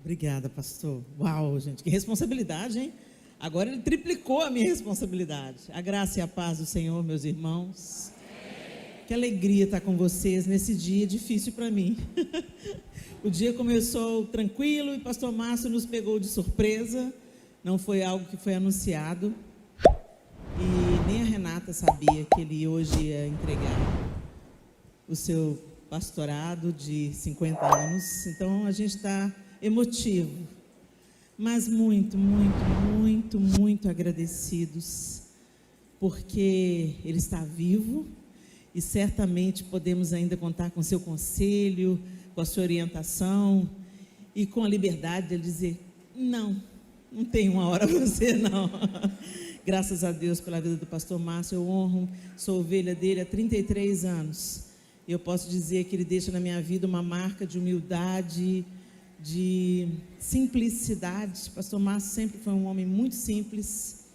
Obrigada, pastor. Uau, gente, que responsabilidade, hein? Agora ele triplicou a minha responsabilidade. A graça e a paz do Senhor, meus irmãos. Que alegria estar com vocês nesse dia difícil para mim. O dia começou tranquilo e pastor Márcio nos pegou de surpresa. Não foi algo que foi anunciado. E nem a Renata sabia que ele hoje ia entregar o seu pastorado de 50 anos. Então a gente está emotivo, mas muito agradecidos, porque ele está vivo e certamente podemos ainda contar com seu conselho, com a sua orientação e com a liberdade de ele dizer, não tem uma hora para você não. Graças a Deus pela vida do pastor Márcio, eu honro, sou ovelha dele há 33 anos, e eu posso dizer que ele deixa na minha vida uma marca de humildade, de simplicidade. Pastor Márcio sempre foi um homem muito simples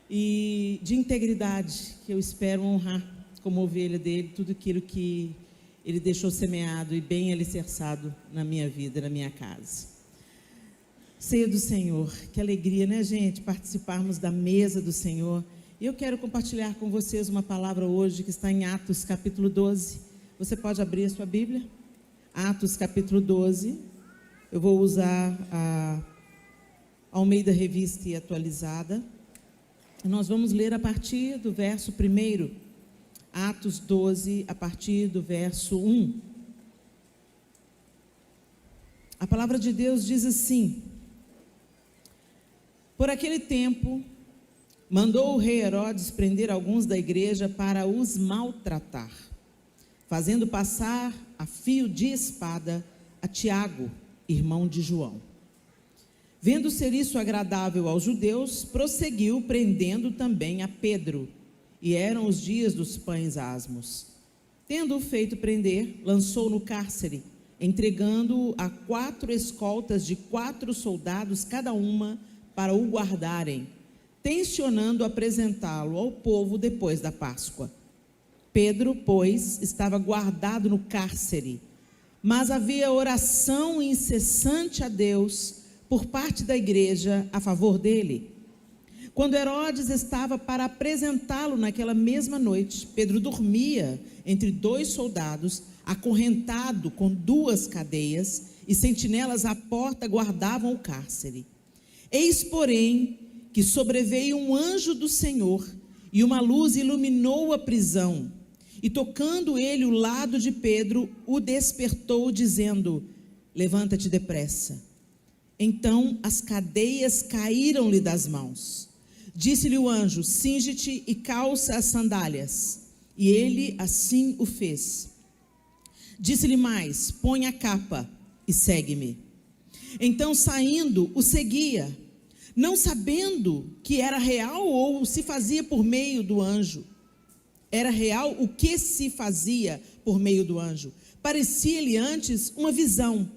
e de integridade, que eu espero honrar como ovelha dele, tudo aquilo que ele deixou semeado e bem alicerçado na minha vida, na minha casa. Ceia do Senhor, que alegria, né, gente, participarmos da mesa do Senhor. E eu quero compartilhar com vocês uma palavra hoje que está em Atos capítulo 12. Você pode abrir a sua Bíblia? Atos capítulo 12. Eu vou usar a Almeida Revista e Atualizada. Nós vamos ler a partir do verso 1, Atos 12, a partir do verso 1. A palavra de Deus diz assim: por aquele tempo, mandou o rei Herodes prender alguns da igreja para os maltratar, fazendo passar a fio de espada a Tiago, irmão de João. Vendo ser isso agradável aos judeus, prosseguiu prendendo também a Pedro, e eram os dias dos pães asmos. Tendo-o feito prender, lançou no cárcere, entregando-o a 4 escoltas de 4 soldados cada uma para o guardarem, tencionando apresentá-lo ao povo depois da Páscoa. Pedro, pois, estava guardado no cárcere, mas havia oração incessante a Deus por parte da igreja a favor dele. Quando Herodes estava para apresentá-lo naquela mesma noite, Pedro dormia entre 2 soldados, acorrentado com 2 cadeias, e sentinelas à porta guardavam o cárcere. Eis, porém, que sobreveio um anjo do Senhor, e uma luz iluminou a prisão. E tocando ele o lado de Pedro, o despertou, dizendo: levanta-te depressa. Então as cadeias caíram-lhe das mãos. Disse-lhe o anjo: cinge-te e calça as sandálias. E ele assim o fez. Disse-lhe mais: põe a capa e segue-me. Então, saindo, o seguia, não sabendo que era real ou se fazia por meio do anjo. Era real o que se fazia por meio do anjo. Parecia-lhe antes uma visão.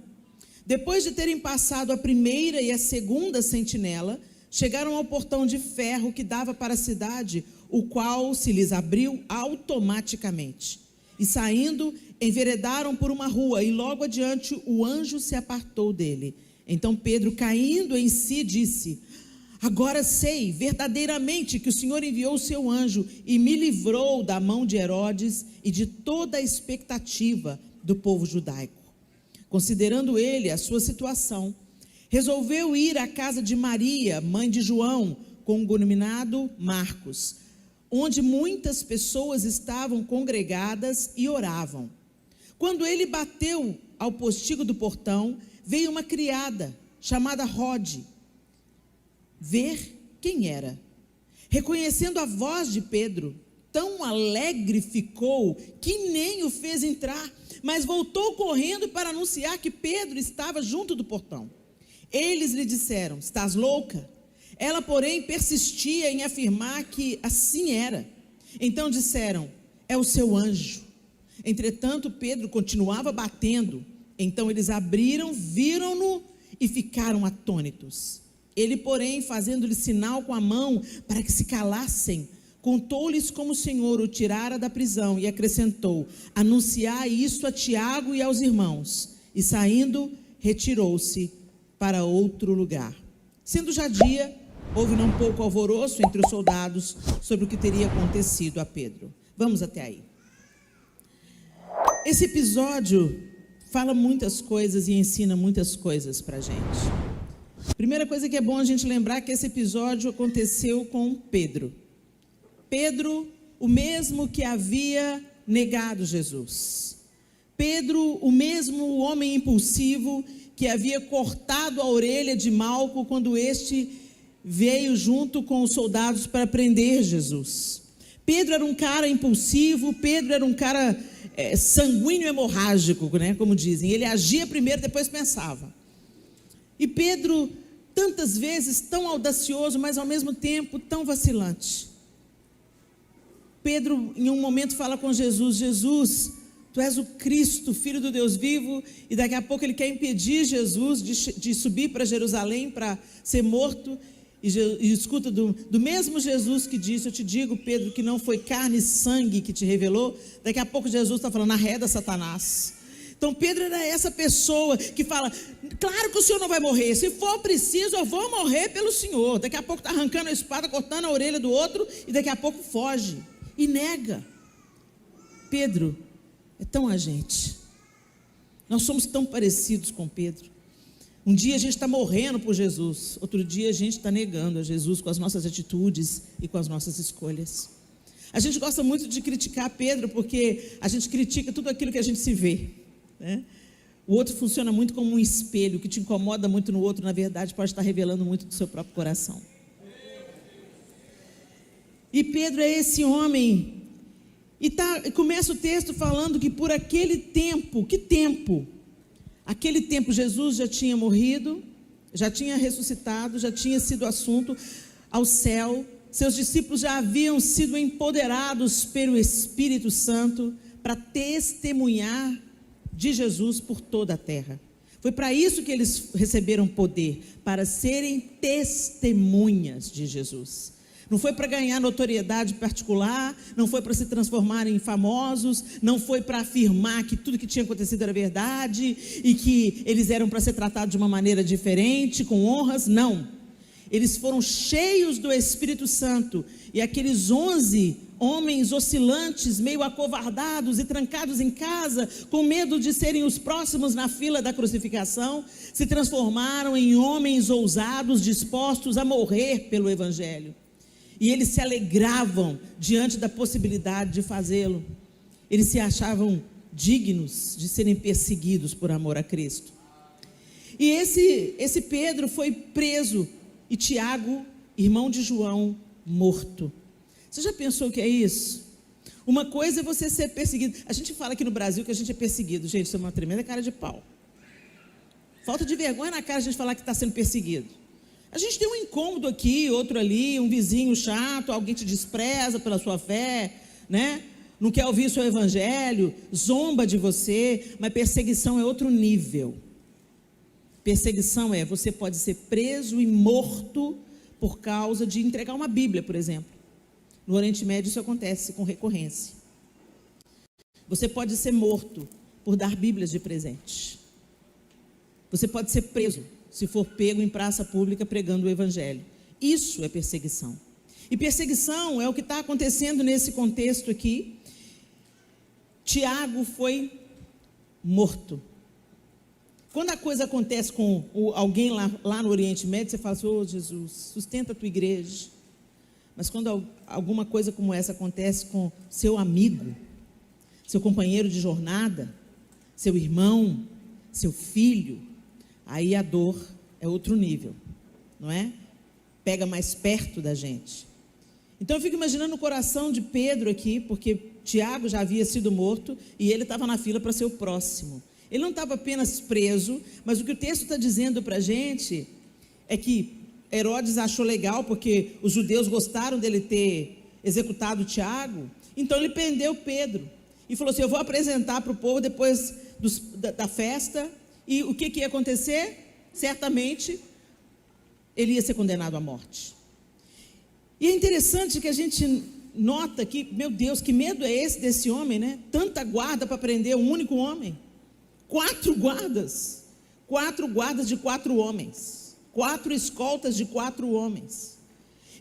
Depois de terem passado a primeira e a segunda sentinela, chegaram ao portão de ferro que dava para a cidade, o qual se lhes abriu automaticamente. E saindo, enveredaram por uma rua, e logo adiante o anjo se apartou dele. Então Pedro, caindo em si, disse: agora sei verdadeiramente que o Senhor enviou o seu anjo e me livrou da mão de Herodes e de toda a expectativa do povo judaico. Considerando ele a sua situação, resolveu ir à casa de Maria, mãe de João, cognominado Marcos, onde muitas pessoas estavam congregadas e oravam. Quando ele bateu ao postigo do portão, veio uma criada chamada Rode ver quem era. Reconhecendo a voz de Pedro, tão alegre ficou que nem o fez entrar, mas voltou correndo para anunciar que Pedro estava junto do portão. Eles lhe disseram: estás louca? Ela, porém, persistia em afirmar que assim era. Então disseram: é o seu anjo. Entretanto, Pedro continuava batendo. Então eles abriram, viram-no e ficaram atônitos. Ele, porém, fazendo-lhe sinal com a mão para que se calassem, contou-lhes como o Senhor o tirara da prisão e acrescentou: anunciai isto a Tiago e aos irmãos. E saindo, retirou-se para outro lugar. Sendo já dia, houve não pouco alvoroço entre os soldados sobre o que teria acontecido a Pedro. Vamos até aí. Esse episódio fala muitas coisas e ensina muitas coisas para a gente. Primeira coisa que é bom a gente lembrar é que esse episódio aconteceu com Pedro. Pedro, o mesmo que havia negado Jesus. Pedro, o mesmo homem impulsivo que havia cortado a orelha de Malco quando este veio junto com os soldados para prender Jesus. Pedro era um cara impulsivo, Pedro era um cara sanguíneo hemorrágico, né, como dizem. Ele agia primeiro, depois pensava. E Pedro, tantas vezes, tão audacioso, mas ao mesmo tempo tão vacilante. Pedro, em um momento, fala com Jesus: Jesus, tu és o Cristo, Filho do Deus vivo. E daqui a pouco ele quer impedir Jesus de subir para Jerusalém para ser morto. E escuta do mesmo Jesus que disse: eu te digo, Pedro, que não foi carne e sangue que te revelou. Daqui a pouco Jesus está falando: arreda Satanás. Então Pedro era essa pessoa que fala: claro que o Senhor não vai morrer, se for preciso eu vou morrer pelo Senhor. Daqui a pouco está arrancando a espada, cortando a orelha do outro, e daqui a pouco foge e nega. Pedro é tão a gente. Nós somos tão parecidos com Pedro. Um dia a gente está morrendo por Jesus, outro dia a gente está negando a Jesus com as nossas atitudes e com as nossas escolhas. A gente gosta muito de criticar Pedro, porque a gente critica tudo aquilo que a gente se vê, né? O outro funciona muito como um espelho, que te incomoda muito no outro, na verdade pode estar revelando muito do seu próprio coração. E Pedro é esse homem, e começa o texto falando que por aquele tempo, que tempo? Aquele tempo Jesus já tinha morrido, já tinha ressuscitado, já tinha sido assunto ao céu, seus discípulos já haviam sido empoderados pelo Espírito Santo para testemunhar de Jesus por toda a terra. Foi para isso que eles receberam poder, para serem testemunhas de Jesus. Não foi para ganhar notoriedade particular, não foi para se transformarem em famosos, não foi para afirmar que tudo que tinha acontecido era verdade e que eles eram para ser tratados de uma maneira diferente, com honras, não. Eles foram cheios do Espírito Santo, e aqueles 11 homens oscilantes, meio acovardados e trancados em casa, com medo de serem os próximos na fila da crucificação, se transformaram em homens ousados, dispostos a morrer pelo Evangelho. E eles se alegravam diante da possibilidade de fazê-lo. Eles se achavam dignos de serem perseguidos por amor a Cristo. E esse Pedro foi preso, e Tiago, irmão de João, morto. Você já pensou o que é isso? Uma coisa é você ser perseguido. A gente fala aqui no Brasil que a gente é perseguido. Gente, isso é uma tremenda cara de pau. Falta de vergonha na cara a gente falar que está sendo perseguido. A gente tem um incômodo aqui, outro ali, um vizinho chato, alguém te despreza pela sua fé, né? Não quer ouvir o seu evangelho, zomba de você, mas perseguição é outro nível. Perseguição você pode ser preso e morto por causa de entregar uma Bíblia, por exemplo. No Oriente Médio isso acontece com recorrência. Você pode ser morto por dar Bíblias de presente. Você pode ser preso se for pego em praça pública pregando o Evangelho. Isso é perseguição. E perseguição é o que está acontecendo nesse contexto aqui. Tiago foi morto. Quando a coisa acontece com alguém lá no Oriente Médio, você fala assim: ô Jesus, sustenta a tua igreja. Mas quando alguma coisa como essa acontece com seu amigo, seu companheiro de jornada, seu irmão, seu filho, aí a dor é outro nível, não é? Pega mais perto da gente. Então eu fico imaginando o coração de Pedro aqui, porque Tiago já havia sido morto e ele estava na fila para ser o próximo. Ele não estava apenas preso, mas o que o texto está dizendo para a gente é que Herodes achou legal, porque os judeus gostaram dele ter executado Tiago, então ele prendeu Pedro e falou assim: eu vou apresentar para o povo depois da festa. E o que ia acontecer? Certamente ele ia ser condenado à morte. E é interessante que a gente nota que, meu Deus, que medo é esse desse homem, né? Tanta guarda para prender um único homem. 4 guardas. 4 guardas de 4 homens, 4 escoltas de 4 homens,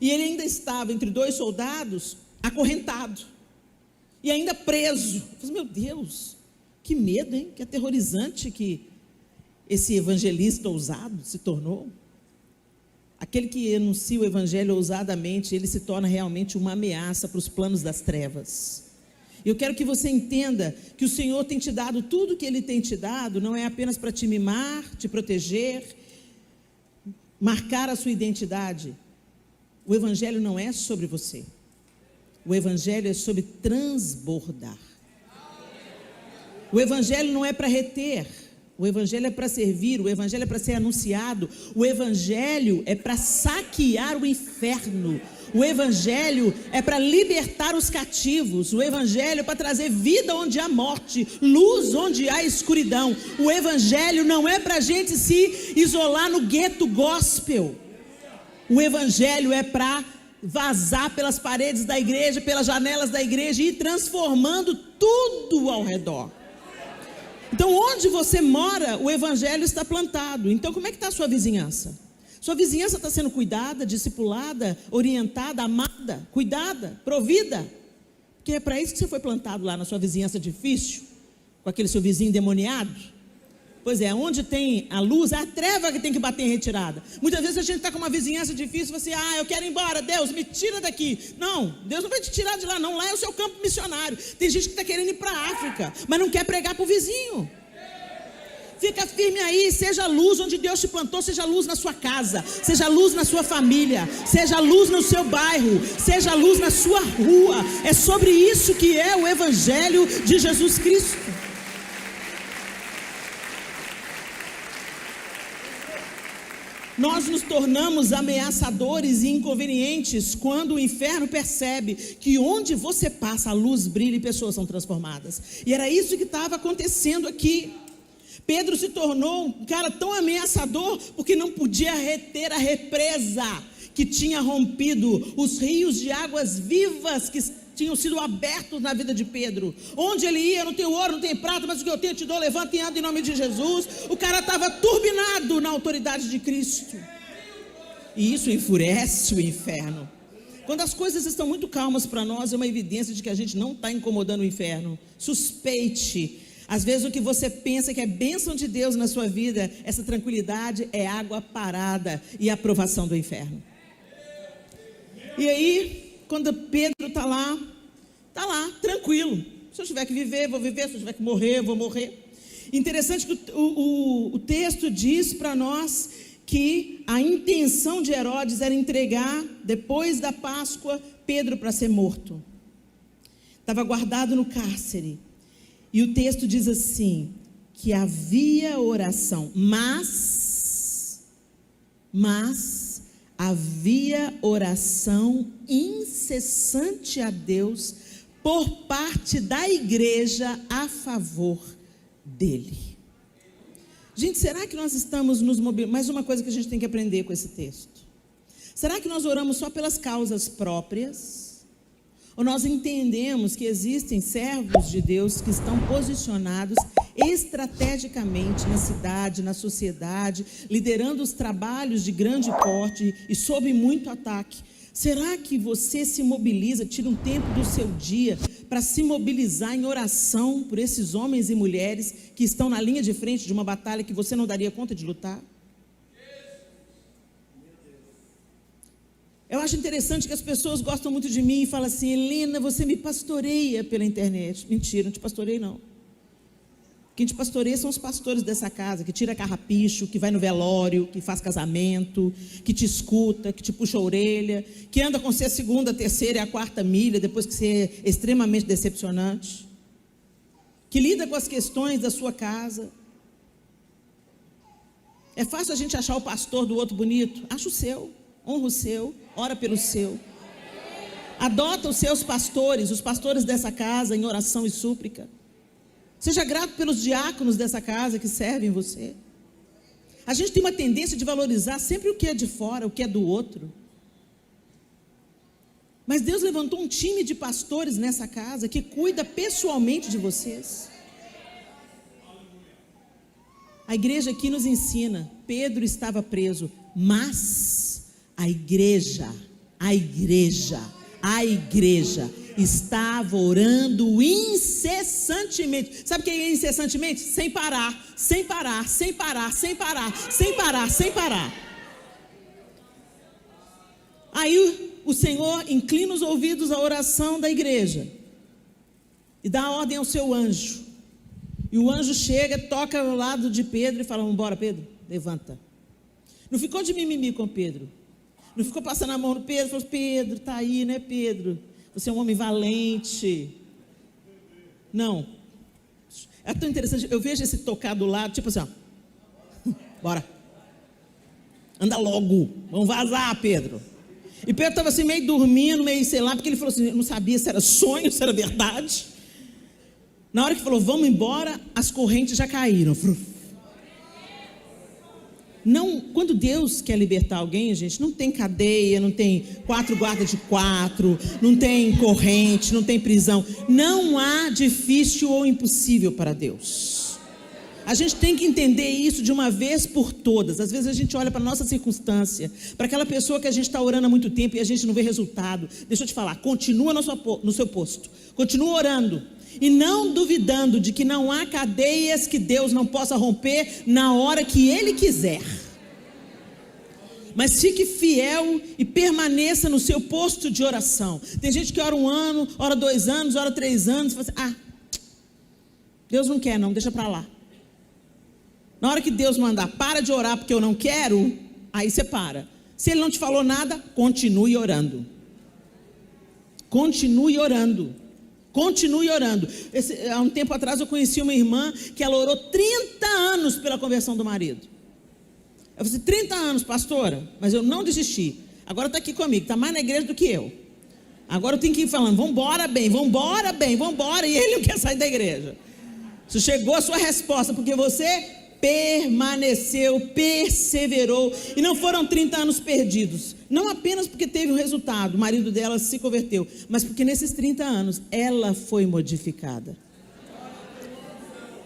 e ele ainda estava entre 2 soldados, acorrentado, e ainda preso. Eu falei, meu Deus, que medo, hein? Que aterrorizante que esse evangelista ousado se tornou. Aquele que anuncia o evangelho ousadamente, ele se torna realmente uma ameaça para os planos das trevas. Eu quero que você entenda que o Senhor tem te dado tudo que Ele tem te dado, não é apenas para te mimar, te proteger, marcar a sua identidade. O evangelho não é sobre você. O evangelho é sobre transbordar. O evangelho não é para reter. O evangelho é para servir, o evangelho é para ser anunciado, o evangelho é para saquear o inferno, o evangelho é para libertar os cativos, o evangelho é para trazer vida onde há morte, luz onde há escuridão. O evangelho não é para a gente se isolar no gueto gospel. O evangelho é para vazar pelas paredes da igreja, pelas janelas da igreja e ir transformando tudo ao redor. Então, onde você mora, o evangelho está plantado. Então, como é que está a sua vizinhança? Sua vizinhança está sendo cuidada, discipulada, orientada, amada, cuidada, provida? Porque é para isso que você foi plantado lá na sua vizinhança difícil, com aquele seu vizinho endemoniado. Pois é, onde tem a luz, é a treva que tem que bater em retirada. Muitas vezes a gente está com uma vizinhança difícil, você, eu quero ir embora, Deus, me tira daqui. Não, Deus não vai te tirar de lá não, lá é o seu campo missionário. Tem gente que está querendo ir para a África, mas não quer pregar para o vizinho. Fica firme aí, seja luz onde Deus te plantou, seja luz na sua casa, seja luz na sua família, seja luz no seu bairro, seja luz na sua rua. É sobre isso que é o evangelho de Jesus Cristo. Nós nos tornamos ameaçadores e inconvenientes quando o inferno percebe que onde você passa a luz brilha e pessoas são transformadas. E era isso que estava acontecendo aqui. Pedro se tornou um cara tão ameaçador porque não podia reter a represa que tinha rompido os rios de águas vivas que tinham sido abertos na vida de Pedro. Onde ele ia, não tem ouro, não tem prata, mas o que eu tenho eu te dou, levanta e anda em nome de Jesus. O cara estava turbinado na autoridade de Cristo. E isso enfurece o inferno. Quando as coisas estão muito calmas para nós, é uma evidência de que a gente não está incomodando o inferno. Suspeite. Às vezes o que você pensa que é bênção de Deus na sua vida, essa tranquilidade é água parada e aprovação do inferno. E aí, quando Pedro está lá, tranquilo. Se eu tiver que viver, vou viver. Se eu tiver que morrer, vou morrer. Interessante que o texto diz para nós que a intenção de Herodes era entregar, depois da Páscoa, Pedro para ser morto. Estava guardado no cárcere. E o texto diz assim, que havia oração, mas havia oração incessante a Deus por parte da igreja a favor dele. Gente, será que nós estamos nos mobilizando? Mais uma coisa que a gente tem que aprender com esse texto. Será que nós oramos só pelas causas próprias? Ou nós entendemos que existem servos de Deus que estão posicionados estrategicamente na cidade, na sociedade, liderando os trabalhos de grande porte e sob muito ataque? Será que você se mobiliza, tira um tempo do seu dia para se mobilizar em oração por esses homens e mulheres que estão na linha de frente de uma batalha que você não daria conta de lutar? Eu acho interessante que as pessoas gostam muito de mim e falam assim, Helena, você me pastoreia pela internet. Mentira, não te pastorei não. Quem te pastoreia são os pastores dessa casa, que tira carrapicho, que vai no velório, que faz casamento, que te escuta, que te puxa a orelha, que anda com você a segunda, a terceira e a quarta milha, depois que você é extremamente decepcionante, que lida com as questões da sua casa. É fácil a gente achar o pastor do outro bonito? Acha o seu, honra o seu, ora pelo seu. Adota os seus pastores, os pastores dessa casa, em oração e súplica. Seja grato pelos diáconos dessa casa que servem você. A gente tem uma tendência de valorizar sempre o que é de fora, o que é do outro. Mas Deus levantou um time de pastores nessa casa que cuida pessoalmente de vocês. A igreja aqui nos ensina, Pedro estava preso, mas a igreja estava orando incessantemente. Sabe o que é incessantemente? Sem parar, sem parar, sem parar, sem parar, sem parar, sem parar. Aí o Senhor inclina os ouvidos à oração da igreja e dá ordem ao seu anjo. E o anjo chega, toca ao lado de Pedro e fala: vamos embora, Pedro, levanta. Não ficou de mimimi com Pedro. Não ficou passando a mão no Pedro, falou: Pedro, tá aí, né, Pedro? Você é um homem valente. Não. É tão interessante, eu vejo esse tocar do lado, tipo assim, ó. Bora. Anda logo, vamos vazar, Pedro. E Pedro estava assim, meio dormindo, meio sei lá, porque ele falou assim, não sabia se era sonho, se era verdade. Na hora que falou, vamos embora, as correntes já caíram. Não, quando Deus quer libertar alguém, gente, não tem cadeia, não tem 4 guardas de 4, não tem corrente, não tem prisão. Não há difícil ou impossível para Deus. A gente tem que entender isso de uma vez por todas. Às vezes a gente olha para a nossa circunstância, para aquela pessoa que a gente está orando há muito tempo e a gente não vê resultado. Deixa eu te falar, continua no seu posto, continua orando. E não duvidando de que não há cadeias que Deus não possa romper na hora que Ele quiser. Mas fique fiel e permaneça no seu posto de oração. Tem gente que ora 1 ano, ora 2 anos, ora 3 anos. E fala assim, Deus não quer não, deixa para lá. Na hora que Deus mandar, para de orar porque eu não quero, aí você para. Se Ele não te falou nada, continue orando. Continue orando. Continue orando. Há um tempo atrás eu conheci uma irmã que ela orou 30 anos pela conversão do marido. Eu falei, 30 anos, pastora, mas eu não desisti. Agora está aqui comigo, está mais na igreja do que eu. Agora eu tenho que ir falando, vamos embora bem, vamos embora bem, vamos embora. E ele não quer sair da igreja. Isso chegou a sua resposta, porque você permaneceu, perseverou. E não foram 30 anos perdidos. Não apenas porque teve um resultado, o marido dela se converteu, mas porque nesses 30 anos ela foi modificada.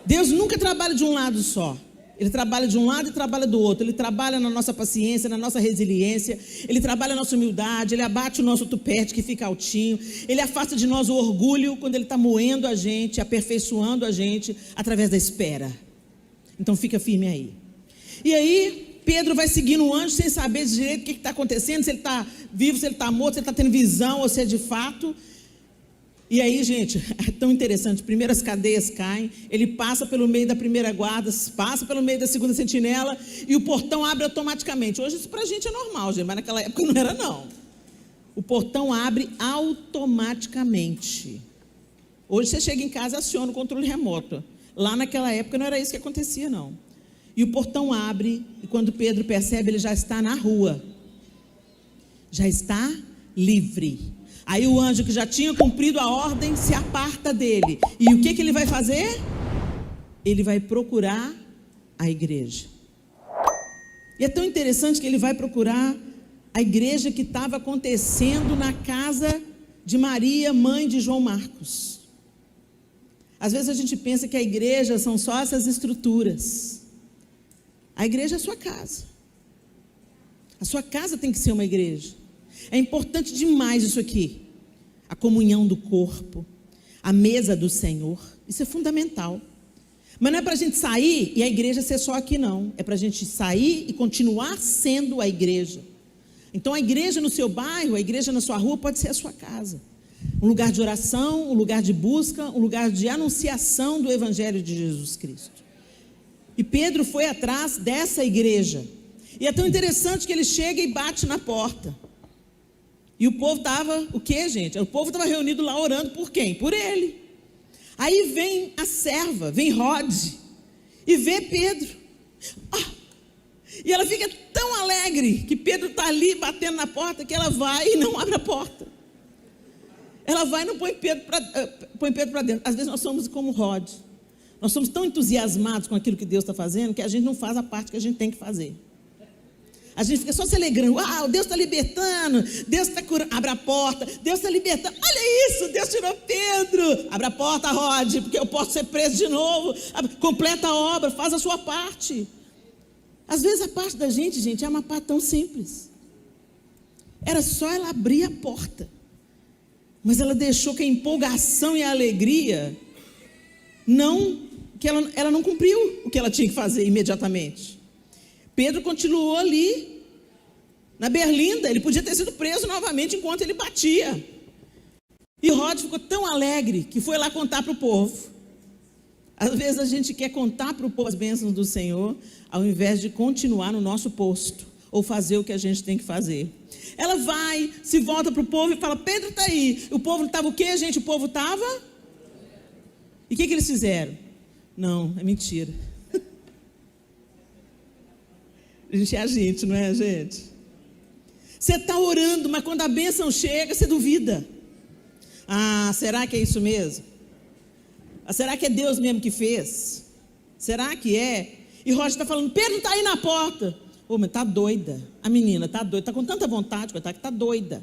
Deus nunca trabalha de um lado só. Ele trabalha de um lado e trabalha do outro. Ele trabalha na nossa paciência, na nossa resiliência. Ele trabalha na nossa humildade. Ele abate o nosso tupete que fica altinho. Ele afasta de nós o orgulho quando ele está moendo a gente, aperfeiçoando a gente através da espera. Então fica firme aí. E aí Pedro vai seguindo o anjo sem saber direito o que está acontecendo, se ele está vivo, se ele está morto, se ele está tendo visão ou se é de fato. E aí, gente, é tão interessante. Primeiro as cadeias caem, ele passa pelo meio da primeira guarda, passa pelo meio da segunda sentinela e o portão abre automaticamente. Hoje isso pra gente é normal, gente, mas naquela época não era não. O portão abre automaticamente. Hoje você chega em casa e aciona o controle remoto. Lá naquela época não era isso que acontecia não. E o portão abre e quando Pedro percebe, ele já está na rua. Já está livre. Aí o anjo que já tinha cumprido a ordem se aparta dele. E o que ele vai fazer? Ele vai procurar a igreja. E é tão interessante que ele vai procurar a igreja que estava acontecendo na casa de Maria, mãe de João Marcos. Às vezes a gente pensa que a igreja são só essas estruturas. A igreja é a sua casa. A sua casa tem que ser uma igreja. É importante demais isso aqui. A comunhão do corpo, a mesa do Senhor. Isso é fundamental. Mas não é para a gente sair e a igreja ser só aqui não. É para a gente sair e continuar sendo a igreja. Então a igreja no seu bairro, a igreja na sua rua pode ser a sua casa. Um lugar de oração, um lugar de busca, um lugar de anunciação do Evangelho de Jesus Cristo. E Pedro foi atrás dessa igreja. E é tão interessante que ele chega e bate na porta. E o povo estava, o que, gente? O povo estava reunido lá orando por quem? Por ele. Aí vem a serva, vem Rode, e vê Pedro. E ela fica tão alegre que Pedro está ali batendo na porta que ela vai e não abre a porta. Ela vai e não põe Pedro para dentro. Às vezes nós somos como Rode. Nós somos tão entusiasmados com aquilo que Deus está fazendo que a gente não faz a parte que a gente tem que fazer. A gente fica só se alegrando. Uau, Deus está libertando, Deus está curando. Abre a porta, Deus está libertando. Olha isso, Deus tirou Pedro. Abre a porta, Rod, porque eu posso ser preso de novo. Completa a obra, faz a sua parte. Às vezes a parte da gente é uma parte tão simples. Era só ela abrir a porta. Mas ela deixou que a empolgação e a alegria ela não cumpriu o que ela tinha que fazer imediatamente. Pedro continuou ali, na berlinda. Ele podia ter sido preso novamente enquanto ele batia. E Rod ficou tão alegre que foi lá contar para o povo. Às vezes a gente quer contar para o povo as bênçãos do Senhor, ao invés de continuar no nosso posto, ou fazer o que a gente tem que fazer. Ela vai, se volta para o povo e fala: Pedro está aí. O povo estava o quê, gente? O povo estava... E o que eles fizeram? Não, é mentira. A gente é a gente, não é, gente? Você está orando, mas quando a bênção chega, você duvida. Ah, será que é isso mesmo? Ah, será que é Deus mesmo que fez? Será que é? E Roger está falando: Pedro está aí na porta. Ô, mas está doida. A menina está doida, está com tanta vontade, coitada, que está doida.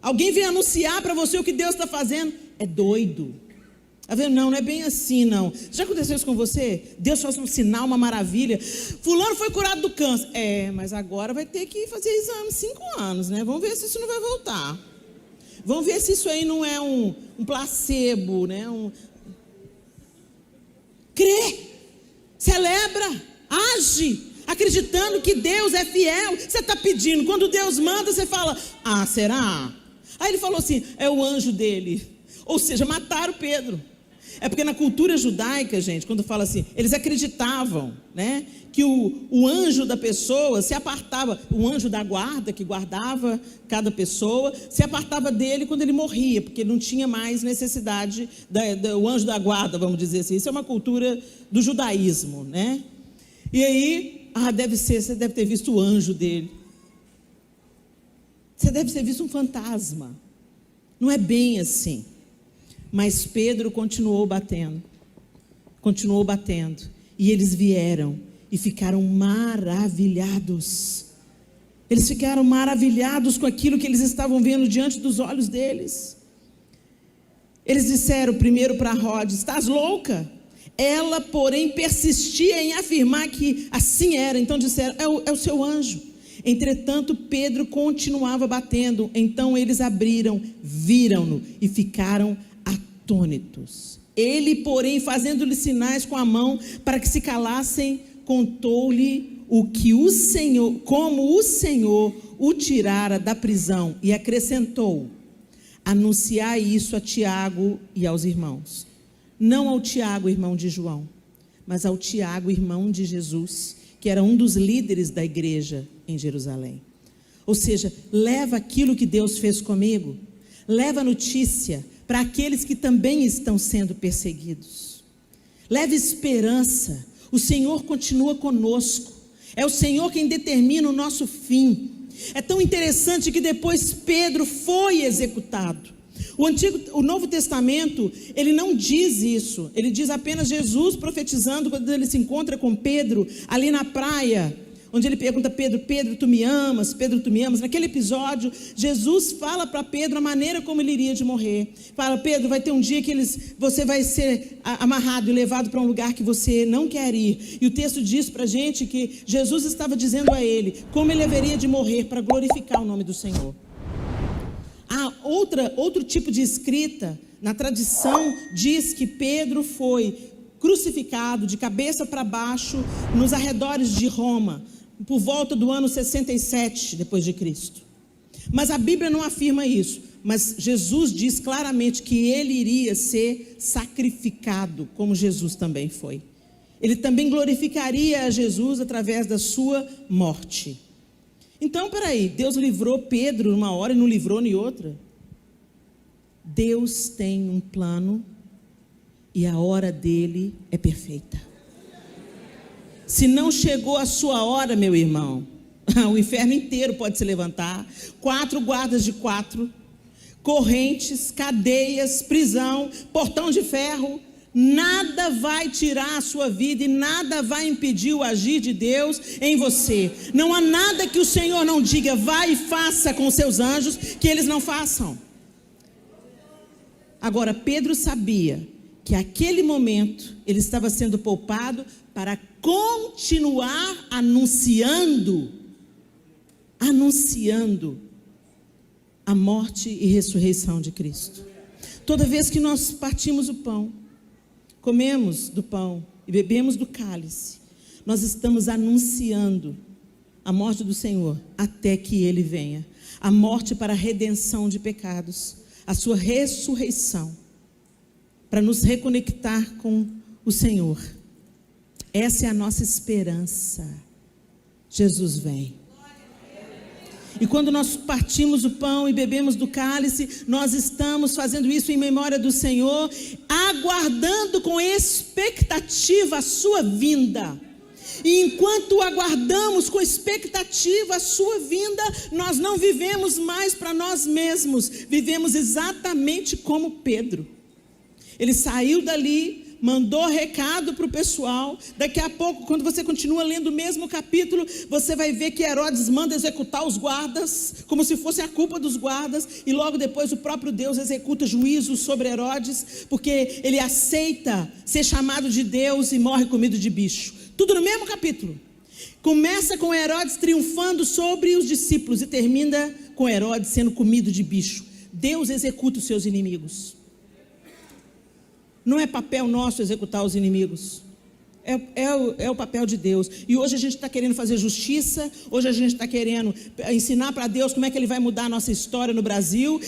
Alguém vem anunciar para você o que Deus está fazendo. É doido. Está vendo? Não é bem assim, não. Já aconteceu isso com você? Deus faz um sinal, uma maravilha. Fulano foi curado do câncer. Mas agora vai ter que fazer exame 5 anos, né? Vamos ver se isso não vai voltar. Vamos ver se isso aí não é um placebo, né? Crê, celebra, age, acreditando que Deus é fiel. Você está pedindo, quando Deus manda, você fala: ah, será? Aí ele falou assim: é o anjo dele. Ou seja, mataram Pedro. É porque na cultura judaica, gente, quando fala assim, eles acreditavam, né, que o anjo da pessoa se apartava, o anjo da guarda que guardava cada pessoa, se apartava dele quando ele morria, porque não tinha mais necessidade o anjo da guarda, vamos dizer assim. Isso é uma cultura do judaísmo, né? E aí, você deve ter visto o anjo dele. Você deve ter visto um fantasma. Não é bem assim. Mas Pedro continuou batendo, e eles vieram e ficaram maravilhados. Eles ficaram maravilhados com aquilo que eles estavam vendo diante dos olhos deles. Eles disseram primeiro para Rod: estás louca? Ela, porém, persistia em afirmar que assim era. Então disseram: é o seu anjo. Entretanto, Pedro continuava batendo. Então eles abriram, viram-no e ficaram atônitos. Ele, porém, fazendo-lhe sinais com a mão para que se calassem, contou-lhe como o Senhor o tirara da prisão, e acrescentou: anunciai isso a Tiago e aos irmãos. Não ao Tiago, irmão de João, mas ao Tiago, irmão de Jesus, que era um dos líderes da igreja em Jerusalém. Ou seja, leva aquilo que Deus fez comigo, leva a notícia para aqueles que também estão sendo perseguidos. Leve esperança. O Senhor continua conosco. É o Senhor quem determina o nosso fim. É tão interessante que depois Pedro foi executado. O Novo Testamento, ele não diz isso. Ele diz apenas Jesus profetizando quando ele se encontra com Pedro ali na praia, onde ele pergunta: Pedro, tu me amas? Pedro, tu me amas? Naquele episódio, Jesus fala para Pedro a maneira como ele iria de morrer. Fala: Pedro, vai ter um dia que você vai ser amarrado e levado para um lugar que você não quer ir. E o texto diz para a gente que Jesus estava dizendo a ele como ele haveria de morrer para glorificar o nome do Senhor. Há outro tipo de escrita, na tradição, diz que Pedro foi crucificado de cabeça para baixo nos arredores de Roma, por volta do ano 67 depois de Cristo. Mas a Bíblia não afirma isso. Mas Jesus diz claramente que ele iria ser sacrificado, como Jesus também foi. Ele também glorificaria a Jesus através da sua morte. Então, peraí, Deus livrou Pedro numa hora e não livrou em outra? Deus tem um plano e a hora dele é perfeita. Se não chegou a sua hora, meu irmão, o inferno inteiro pode se levantar. 4 guardas de 4, correntes, cadeias, prisão, portão de ferro, Nada vai tirar a sua vida e nada vai impedir o agir de Deus em você. Não há nada que o Senhor não diga, vai e faça com os seus anjos, que eles não façam. Agora, Pedro sabia que aquele momento ele estava sendo poupado para continuar anunciando a morte e ressurreição de Cristo. Toda vez que nós partimos o pão, comemos do pão e bebemos do cálice, nós estamos anunciando a morte do Senhor até que Ele venha. A morte para a redenção de pecados, a sua ressurreição, para nos reconectar com o Senhor. Essa é a nossa esperança. Jesus vem. E quando nós partimos o pão e bebemos do cálice, nós estamos fazendo isso em memória do Senhor, aguardando com expectativa a sua vinda. E enquanto aguardamos com expectativa a sua vinda, nós não vivemos mais para nós mesmos, vivemos exatamente como Pedro. Ele saiu dali, mandou recado para o pessoal. Daqui a pouco, quando você continua lendo o mesmo capítulo, você vai ver que Herodes manda executar os guardas, como se fosse a culpa dos guardas, e logo depois o próprio Deus executa juízo sobre Herodes, porque ele aceita ser chamado de Deus e morre comido de bicho. Tudo no mesmo capítulo. Começa com Herodes triunfando sobre os discípulos e termina com Herodes sendo comido de bicho. Deus executa os seus inimigos. Não é papel nosso executar os inimigos. É o papel de Deus. E hoje a gente está querendo fazer justiça. Hoje a gente está querendo ensinar para Deus como é que Ele vai mudar a nossa história no Brasil.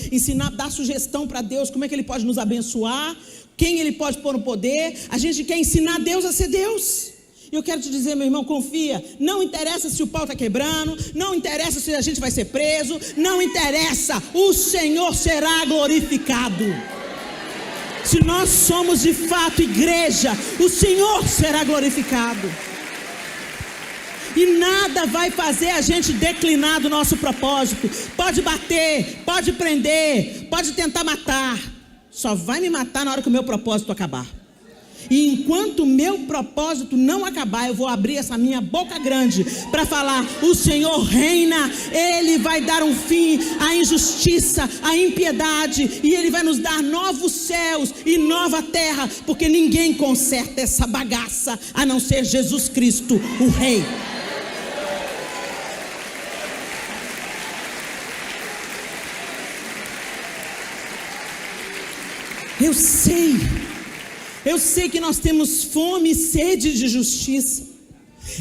Dar sugestão para Deus como é que Ele pode nos abençoar. Quem Ele pode pôr no poder. A gente quer ensinar Deus a ser Deus. E eu quero te dizer, meu irmão, confia. Não interessa se o pau está quebrando. Não interessa se a gente vai ser preso. Não interessa. O Senhor será glorificado. Se nós somos de fato igreja, o Senhor será glorificado. E nada vai fazer a gente declinar do nosso propósito. Pode bater, pode prender, pode tentar matar. Só vai me matar na hora que o meu propósito acabar. E enquanto o meu propósito não acabar, eu vou abrir essa minha boca grande para falar: o Senhor reina, Ele vai dar um fim à injustiça, à impiedade, e Ele vai nos dar novos céus e nova terra, porque ninguém conserta essa bagaça a não ser Jesus Cristo, o Rei. Eu sei que nós temos fome e sede de justiça.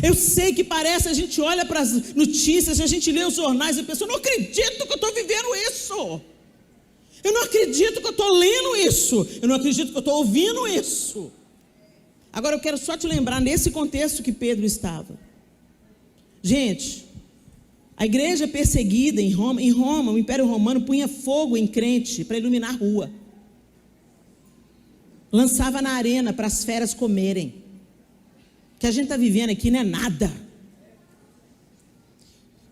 Eu sei que parece, a gente olha para as notícias, a gente lê os jornais e pensa: eu não acredito que eu estou vivendo isso. Eu não acredito que eu estou lendo isso. Eu não acredito que eu estou ouvindo isso. Agora eu quero só te lembrar nesse contexto que Pedro estava. Gente, a igreja perseguida em Roma, o Império Romano punha fogo em crente para iluminar a rua. Lançava na arena para as feras comerem. O que a gente está vivendo aqui não é nada.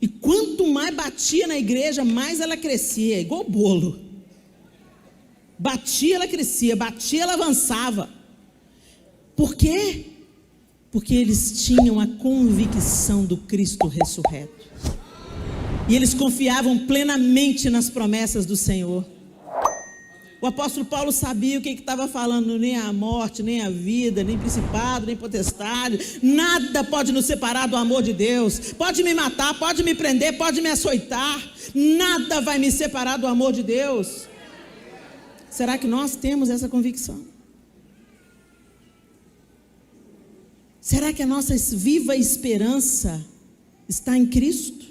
E quanto mais batia na igreja, mais ela crescia, igual bolo. Batia, ela crescia, batia, ela avançava. Por quê? Porque eles tinham a convicção do Cristo ressurreto. E eles confiavam plenamente nas promessas do Senhor. O apóstolo Paulo sabia o que estava falando: nem a morte, nem a vida, nem principado, nem potestade, nada pode nos separar do amor de Deus. Pode me matar, pode me prender, pode me açoitar, nada vai me separar do amor de Deus. Será que nós temos essa convicção? Será que a nossa viva esperança está em Cristo?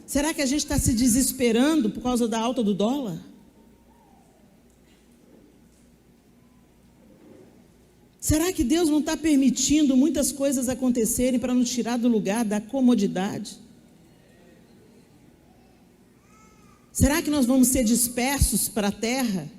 Será que a gente está se desesperando por causa da alta do dólar? Será que Deus não está permitindo muitas coisas acontecerem para nos tirar do lugar da comodidade? Será que nós vamos ser dispersos pela terra,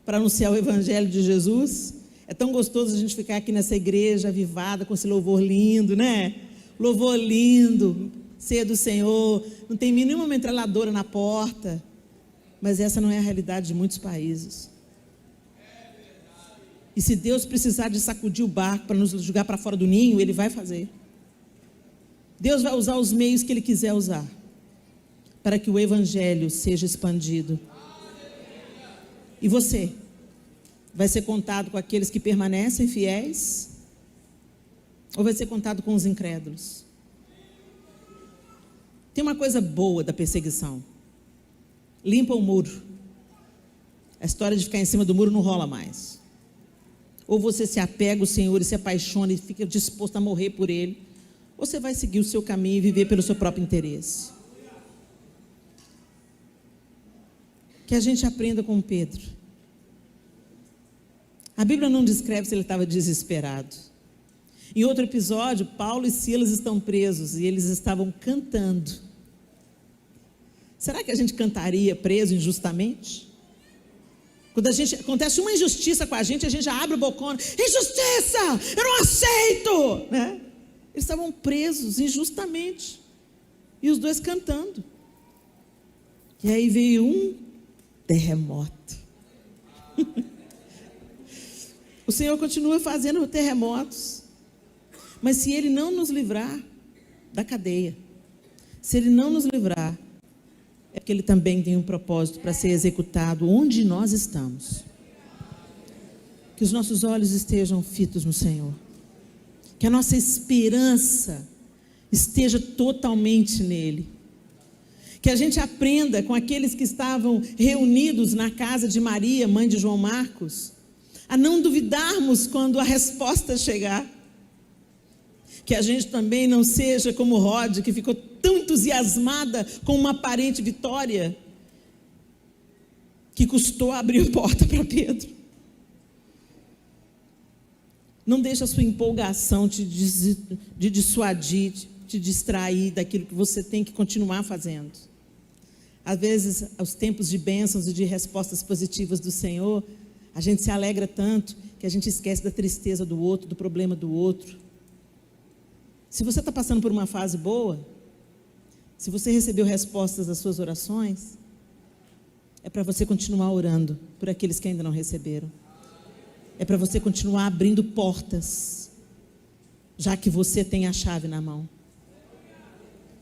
para anunciar o Evangelho de Jesus? É tão gostoso a gente ficar aqui nessa igreja avivada, com esse louvor lindo, né? Louvor lindo, ceia do Senhor, não tem nenhuma metralhadora na porta, mas essa não é a realidade de muitos países. E se Deus precisar de sacudir o barco para nos jogar para fora do ninho, Ele vai fazer. Deus vai usar os meios que Ele quiser usar para que o Evangelho seja expandido. E você vai ser contado com aqueles que permanecem fiéis, ou vai ser contado com os incrédulos? Tem uma coisa boa da perseguição: limpa o muro. A história de ficar em cima do muro não rola mais. Ou você se apega ao Senhor e se apaixona e fica disposto a morrer por Ele, ou você vai seguir o seu caminho e viver pelo seu próprio interesse. Que a gente aprenda com Pedro. A Bíblia não descreve se ele estava desesperado. Em outro episódio, Paulo e Silas estão presos e eles estavam cantando. Será que a gente cantaria preso injustamente? Quando acontece uma injustiça com a gente já abre o bocão: injustiça, eu não aceito, né? Eles estavam presos injustamente e os dois cantando. E aí veio um terremoto. O Senhor continua fazendo terremotos, mas se Ele não nos livrar da cadeia, se Ele não nos livrar, é porque Ele também tem um propósito para ser executado onde nós estamos. Que os nossos olhos estejam fitos no Senhor, que a nossa esperança esteja totalmente nele, que a gente aprenda com aqueles que estavam reunidos na casa de Maria, mãe de João Marcos, a não duvidarmos quando a resposta chegar. Que a gente também não seja como Rode, que ficou tão entusiasmada com uma aparente vitória, que custou abrir a porta para Pedro. Não deixe a sua empolgação te dissuadir, te distrair daquilo que você tem que continuar fazendo. Às vezes, aos tempos de bênçãos e de respostas positivas do Senhor, a gente se alegra tanto que a gente esquece da tristeza do outro, do problema do outro. Se você está passando por uma fase boa, se você recebeu respostas das suas orações, é para você continuar orando por aqueles que ainda não receberam. É para você continuar abrindo portas, já que você tem a chave na mão.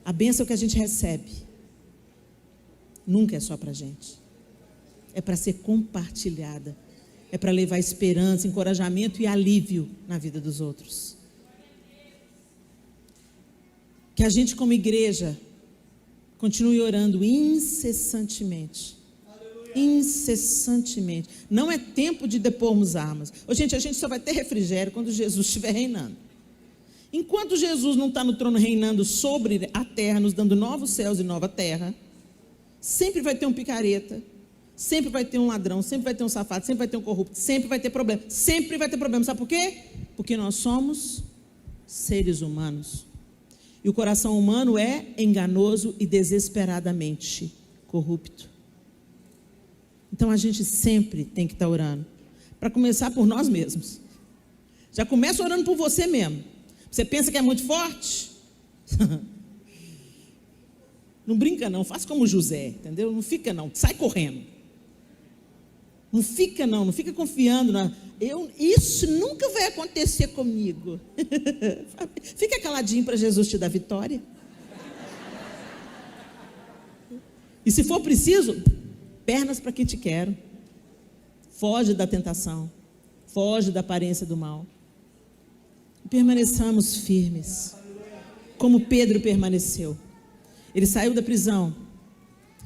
A bênção que a gente recebe nunca é só para a gente. É para ser compartilhada. É para levar esperança, encorajamento e alívio na vida dos outros. Que a gente, como igreja, continue orando incessantemente. Incessantemente. Não é tempo de depormos armas. Gente, a gente só vai ter refrigério quando Jesus estiver reinando. Enquanto Jesus não está no trono reinando sobre a terra, nos dando novos céus e nova terra, sempre vai ter um picareta, sempre vai ter um ladrão, sempre vai ter um safado, sempre vai ter um corrupto, sempre vai ter problema. Sempre vai ter problema. Sabe por quê? Porque nós somos seres humanos. E o coração humano é enganoso e desesperadamente corrupto. Então a gente sempre tem que estar orando. Para começar por nós mesmos. Já começa orando por você mesmo. Você pensa que é muito forte? Não brinca não, faz como José, entendeu? Não fica não, sai correndo. Não fica confiando isso nunca vai acontecer comigo. Fica caladinho para Jesus te dar vitória. E se for preciso, pernas para quem te quero. Foge da tentação, foge da aparência do mal. Permaneçamos firmes, como Pedro permaneceu. Ele saiu da prisão,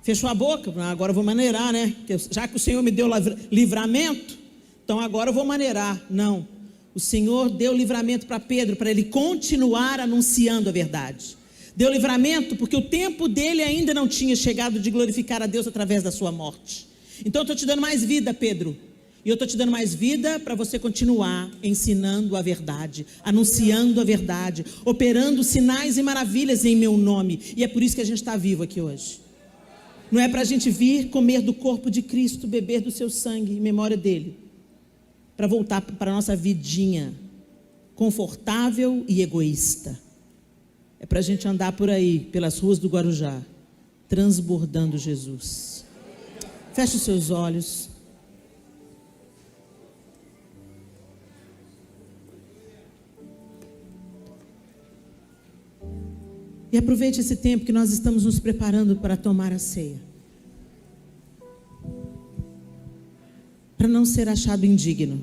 fechou a boca. Agora eu vou maneirar, né? Já que o Senhor me deu livramento, então agora eu vou maneirar. Não, o Senhor deu livramento para Pedro, para ele continuar anunciando a verdade. Deu livramento porque o tempo dele ainda não tinha chegado de glorificar a Deus através da sua morte. Então eu estou te dando mais vida, Pedro. E eu estou te dando mais vida para você continuar ensinando a verdade, anunciando a verdade, operando sinais e maravilhas em meu nome. E é por isso que a gente está vivo aqui hoje. Não é para a gente vir comer do corpo de Cristo, beber do seu sangue em memória dele, para voltar para a nossa vidinha confortável e egoísta. É para a gente andar por aí, pelas ruas do Guarujá, transbordando Jesus. Feche os seus olhos. E aproveite esse tempo que nós estamos nos preparando para tomar a ceia, para não ser achado indigno.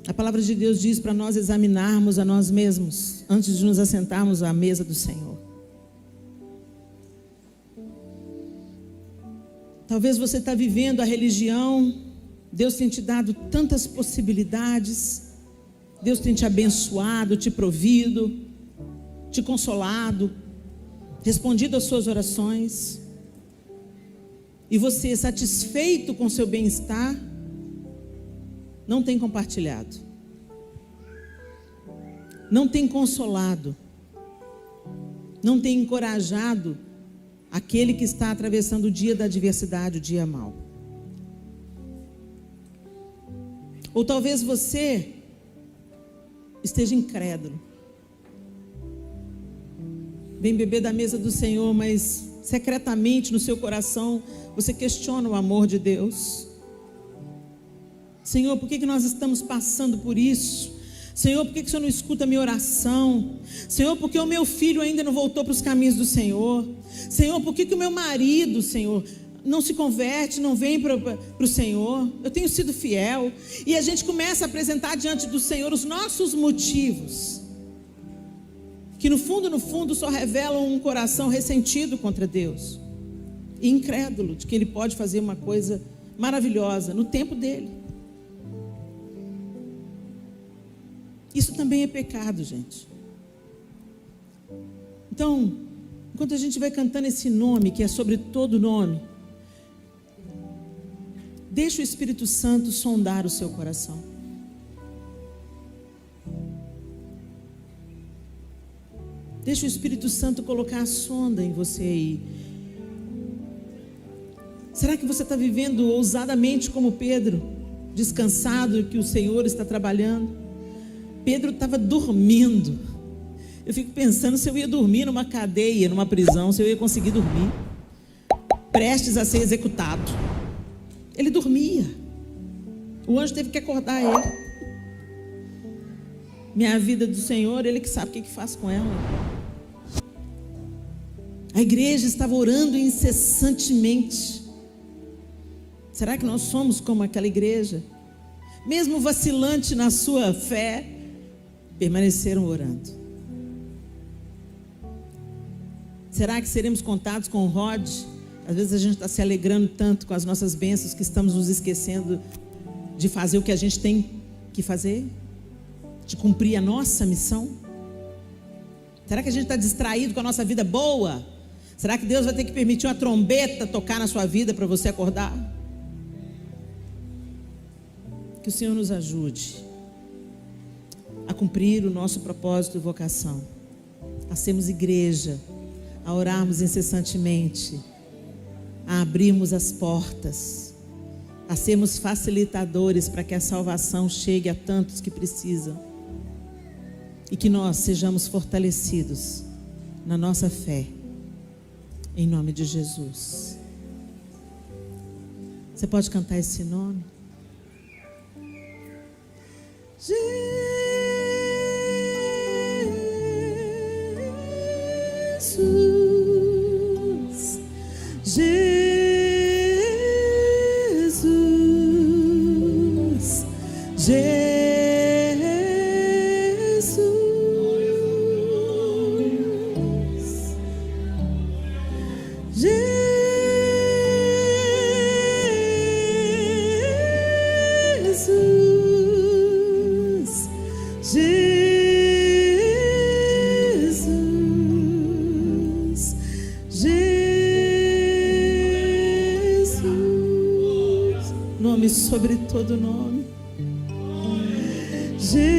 A palavra de Deus diz para nós examinarmos a nós mesmos antes de nos assentarmos à mesa do Senhor. Talvez você está vivendo a religião, Deus tem te dado tantas possibilidades, Deus tem te abençoado, te provido, te consolado, respondido às suas orações, e você, satisfeito com seu bem-estar, não tem compartilhado, não tem consolado, não tem encorajado aquele que está atravessando o dia da adversidade, o dia mau. Ou talvez você esteja incrédulo, vem beber da mesa do Senhor, mas secretamente no seu coração você questiona o amor de Deus. Senhor, por que nós estamos passando por isso? Senhor, por que o Senhor não escuta a minha oração? Senhor, por que o meu filho ainda não voltou para os caminhos do Senhor? Senhor, por que o meu marido, Senhor, não se converte, não vem para o Senhor? Eu tenho sido fiel. E a gente começa a apresentar diante do Senhor os nossos motivos, que no fundo só revelam um coração ressentido contra Deus e incrédulo de que Ele pode fazer uma coisa maravilhosa no tempo dEle. Isso também é pecado, gente. Então, enquanto a gente vai cantando esse nome, que é sobre todo nome, deixa o Espírito Santo sondar o seu coração. Deixa o Espírito Santo colocar a sonda em você aí. Será que você está vivendo ousadamente como Pedro, descansado que o Senhor está trabalhando? Pedro estava dormindo. Eu fico pensando se eu ia dormir numa cadeia, numa prisão, se eu ia conseguir dormir, prestes a ser executado. Ele dormia. O anjo teve que acordar ele. Minha vida do Senhor, Ele que sabe o que faz com ela. A igreja estava orando incessantemente. Será que nós somos como aquela igreja? Mesmo vacilante na sua fé, permaneceram orando. Será que seremos contados com o Rod? Às vezes a gente está se alegrando tanto com as nossas bênçãos que estamos nos esquecendo de fazer o que a gente tem que fazer, de cumprir a nossa missão. Será que a gente está distraído com a nossa vida boa? Será que Deus vai ter que permitir uma trombeta tocar na sua vida para você acordar? Que o Senhor nos ajude a cumprir o nosso propósito e vocação, a sermos igreja, a orarmos incessantemente, a abrirmos as portas, a sermos facilitadores para que a salvação chegue a tantos que precisam, e que nós sejamos fortalecidos na nossa fé, em nome de Jesus. Você pode cantar esse nome? Jesus, Jesus, sobre todo nome. Jesus.